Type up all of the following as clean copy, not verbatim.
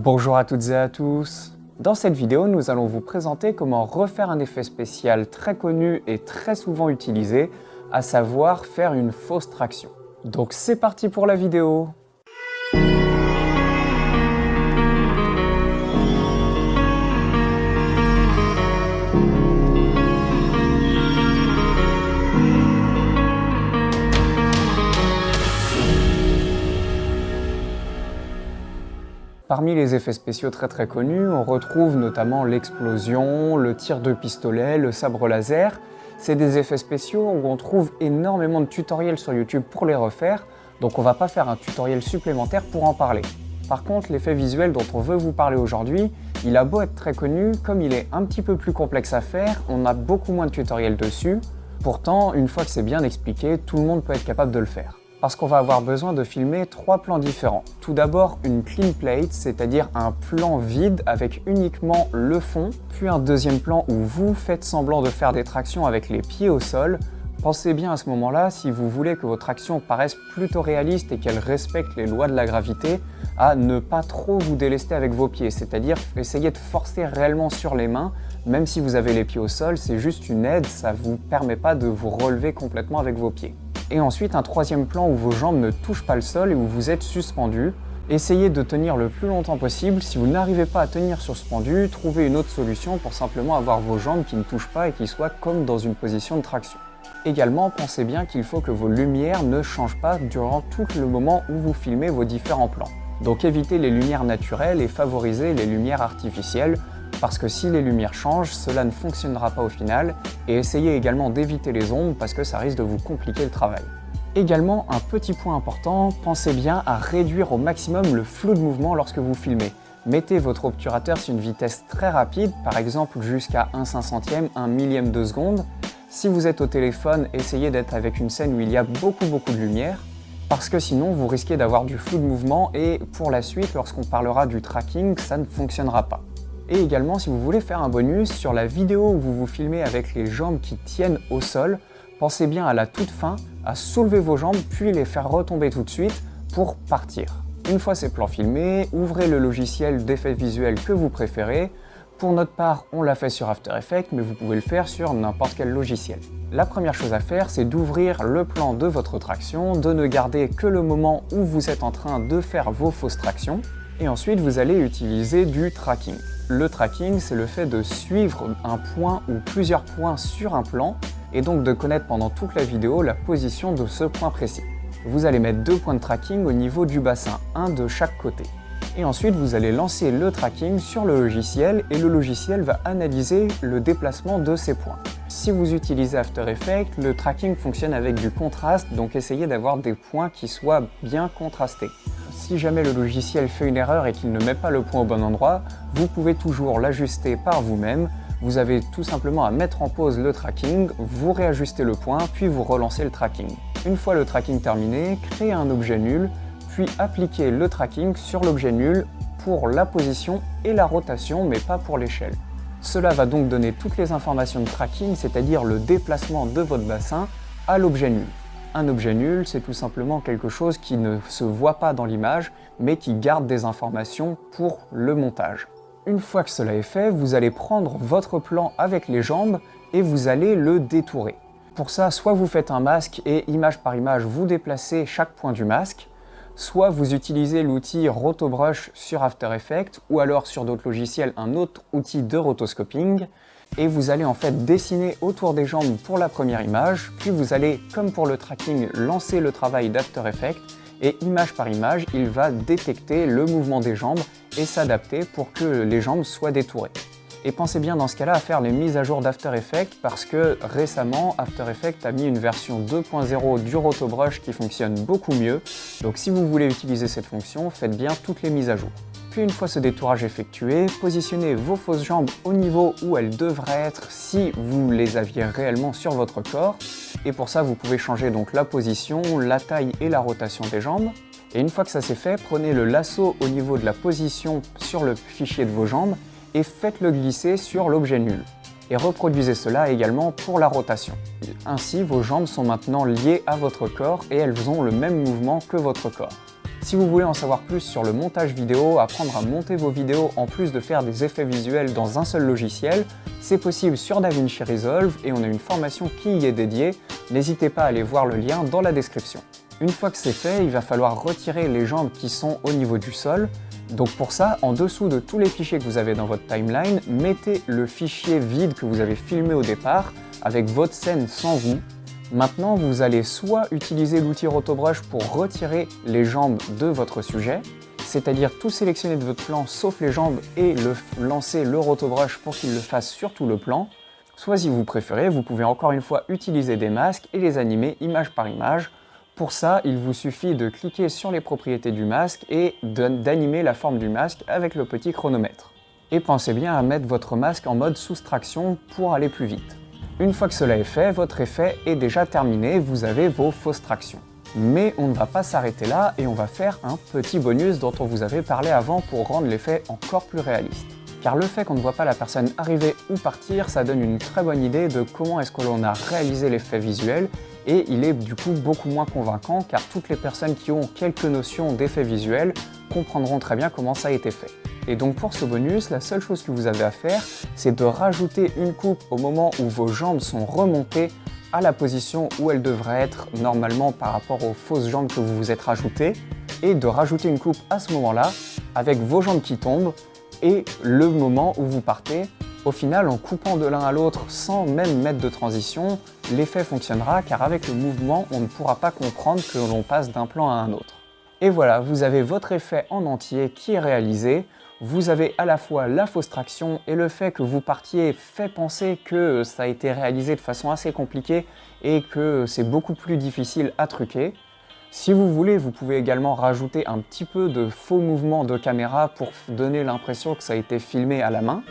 Bonjour à toutes et à tous. Dans cette vidéo, nous allons vous présenter comment refaire un effet spécial très connu et très souvent utilisé, à savoir faire une fausse traction. Donc c'est parti pour la vidéo. Parmi les effets spéciaux très connus, on retrouve notamment l'explosion, le tir de pistolet, le sabre laser. C'est des effets spéciaux où on trouve énormément de tutoriels sur YouTube pour les refaire, donc on va pas faire un tutoriel supplémentaire pour en parler. Par contre, l'effet visuel dont on veut vous parler aujourd'hui, il a beau être très connu, comme il est un petit peu plus complexe à faire, on a beaucoup moins de tutoriels dessus. Pourtant, une fois que c'est bien expliqué, tout le monde peut être capable de le faire. Parce qu'on va avoir besoin de filmer 3 plans différents. Tout d'abord une clean plate, c'est-à-dire un plan vide avec uniquement le fond, puis un deuxième plan où vous faites semblant de faire des tractions avec les pieds au sol. Pensez bien à ce moment-là, si vous voulez que vos tractions paraissent plutôt réalistes et qu'elles respectent les lois de la gravité, à ne pas trop vous délester avec vos pieds, c'est-à-dire essayer de forcer réellement sur les mains, même si vous avez les pieds au sol, c'est juste une aide, ça ne vous permet pas de vous relever complètement avec vos pieds. Et ensuite un troisième plan où vos jambes ne touchent pas le sol et où vous êtes suspendu. Essayez de tenir le plus longtemps possible. Si vous n'arrivez pas à tenir suspendu, trouvez une autre solution pour simplement avoir vos jambes qui ne touchent pas et qui soient comme dans une position de traction. Également, pensez bien qu'il faut que vos lumières ne changent pas durant tout le moment où vous filmez vos différents plans. Donc évitez les lumières naturelles et favorisez les lumières artificielles, parce que si les lumières changent, cela ne fonctionnera pas au final, et essayez également d'éviter les ombres parce que ça risque de vous compliquer le travail. Également, un petit point important, pensez bien à réduire au maximum le flou de mouvement lorsque vous filmez. Mettez votre obturateur sur une vitesse très rapide, par exemple jusqu'à 1/500e, 1 millième de seconde. Si vous êtes au téléphone, essayez d'être avec une scène où il y a beaucoup de lumière, parce que sinon vous risquez d'avoir du flou de mouvement et pour la suite, lorsqu'on parlera du tracking, ça ne fonctionnera pas. Et également, si vous voulez faire un bonus, sur la vidéo où vous vous filmez avec les jambes qui tiennent au sol, pensez bien à la toute fin à soulever vos jambes puis les faire retomber tout de suite pour partir. Une fois ces plans filmés, ouvrez le logiciel d'effets visuels que vous préférez. Pour notre part, on l'a fait sur After Effects, mais vous pouvez le faire sur n'importe quel logiciel. La première chose à faire, c'est d'ouvrir le plan de votre traction, de ne garder que le moment où vous êtes en train de faire vos fausses tractions, et ensuite vous allez utiliser du tracking. Le tracking, c'est le fait de suivre un point ou plusieurs points sur un plan et donc de connaître pendant toute la vidéo la position de ce point précis. Vous allez mettre 2 points de tracking au niveau du bassin, un de chaque côté. Et ensuite, vous allez lancer le tracking sur le logiciel et le logiciel va analyser le déplacement de ces points. Si vous utilisez After Effects, le tracking fonctionne avec du contraste, donc essayez d'avoir des points qui soient bien contrastés. Si jamais le logiciel fait une erreur et qu'il ne met pas le point au bon endroit, vous pouvez toujours l'ajuster par vous-même. Vous avez tout simplement à mettre en pause le tracking, vous réajustez le point, puis vous relancez le tracking. Une fois le tracking terminé, créez un objet nul, puis appliquez le tracking sur l'objet nul pour la position et la rotation, mais pas pour l'échelle. Cela va donc donner toutes les informations de tracking, c'est-à-dire le déplacement de votre bassin, à l'objet nul. Un objet nul, c'est tout simplement quelque chose qui ne se voit pas dans l'image, mais qui garde des informations pour le montage. Une fois que cela est fait, vous allez prendre votre plan avec les jambes et vous allez le détourer. Pour ça, soit vous faites un masque et image par image, vous déplacez chaque point du masque, soit vous utilisez l'outil Rotobrush sur After Effects ou alors sur d'autres logiciels un autre outil de rotoscoping. Et vous allez en fait dessiner autour des jambes pour la première image, puis vous allez, comme pour le tracking, lancer le travail d'After Effects et image par image, il va détecter le mouvement des jambes et s'adapter pour que les jambes soient détourées. Et pensez bien dans ce cas-là à faire les mises à jour d'After Effects parce que récemment, After Effects a mis une version 2.0 du Rotobrush qui fonctionne beaucoup mieux. Donc si vous voulez utiliser cette fonction, faites bien toutes les mises à jour. Puis une fois ce détourage effectué, positionnez vos fausses jambes au niveau où elles devraient être si vous les aviez réellement sur votre corps. Et pour ça, vous pouvez changer donc la position, la taille et la rotation des jambes. Et une fois que ça c'est fait, prenez le lasso au niveau de la position sur le fichier de vos jambes et faites-le glisser sur l'objet nul. Et reproduisez cela également pour la rotation. Ainsi, vos jambes sont maintenant liées à votre corps et elles ont le même mouvement que votre corps. Si vous voulez en savoir plus sur le montage vidéo, apprendre à monter vos vidéos en plus de faire des effets visuels dans un seul logiciel, c'est possible sur DaVinci Resolve et on a une formation qui y est dédiée. N'hésitez pas à aller voir le lien dans la description. Une fois que c'est fait, il va falloir retirer les jambes qui sont au niveau du sol. Donc pour ça, en dessous de tous les fichiers que vous avez dans votre timeline, mettez le fichier vide que vous avez filmé au départ avec votre scène sans vous. Maintenant, vous allez soit utiliser l'outil Rotobrush pour retirer les jambes de votre sujet, c'est-à-dire tout sélectionner de votre plan sauf les jambes et lancer le Rotobrush pour qu'il le fasse sur tout le plan. Soit si vous préférez, vous pouvez encore une fois utiliser des masques et les animer image par image. Pour ça, il vous suffit de cliquer sur les propriétés du masque et d'animer la forme du masque avec le petit chronomètre. Et pensez bien à mettre votre masque en mode soustraction pour aller plus vite. Une fois que cela est fait, votre effet est déjà terminé, vous avez vos fausses tractions. Mais on ne va pas s'arrêter là et on va faire un petit bonus dont on vous avait parlé avant pour rendre l'effet encore plus réaliste. Car le fait qu'on ne voit pas la personne arriver ou partir, ça donne une très bonne idée de comment est-ce que l'on a réalisé l'effet visuel et il est du coup beaucoup moins convaincant car toutes les personnes qui ont quelques notions d'effet visuel comprendront très bien comment ça a été fait. Et donc pour ce bonus, la seule chose que vous avez à faire, c'est de rajouter une coupe au moment où vos jambes sont remontées à la position où elles devraient être normalement par rapport aux fausses jambes que vous vous êtes rajoutées, et de rajouter une coupe à ce moment-là, avec vos jambes qui tombent, et le moment où vous partez. Au final, en coupant de l'un à l'autre sans même mettre de transition, l'effet fonctionnera car avec le mouvement, on ne pourra pas comprendre que l'on passe d'un plan à un autre. Et voilà, vous avez votre effet en entier qui est réalisé. Vous avez à la fois la fausse traction et le fait que vous partiez fait penser que ça a été réalisé de façon assez compliquée et que c'est beaucoup plus difficile à truquer. Si vous voulez, vous pouvez également rajouter un petit peu de faux mouvements de caméra pour donner l'impression que ça a été filmé à la main.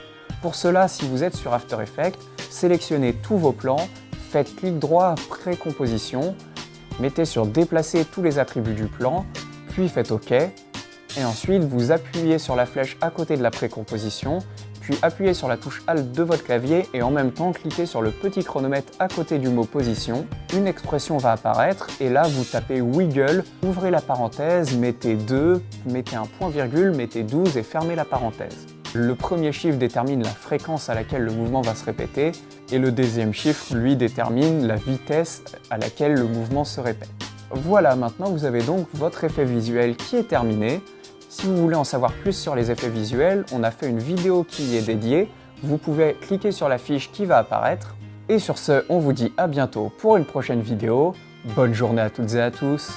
Pour cela, si vous êtes sur After Effects, sélectionnez tous vos plans, faites clic droit Précomposition, mettez sur Déplacer tous les attributs du plan, puis faites OK. Et ensuite, vous appuyez sur la flèche à côté de la précomposition, puis appuyez sur la touche Alt de votre clavier et en même temps cliquez sur le petit chronomètre à côté du mot position. Une expression va apparaître et là vous tapez Wiggle, ouvrez la parenthèse, mettez 2, mettez un point virgule, mettez 12 et fermez la parenthèse. Le premier chiffre détermine la fréquence à laquelle le mouvement va se répéter et le deuxième chiffre, lui, détermine la vitesse à laquelle le mouvement se répète. Voilà, maintenant vous avez donc votre effet visuel qui est terminé. Si vous voulez en savoir plus sur les effets visuels, on a fait une vidéo qui y est dédiée. Vous pouvez cliquer sur la fiche qui va apparaître. Et sur ce, on vous dit à bientôt pour une prochaine vidéo. Bonne journée à toutes et à tous.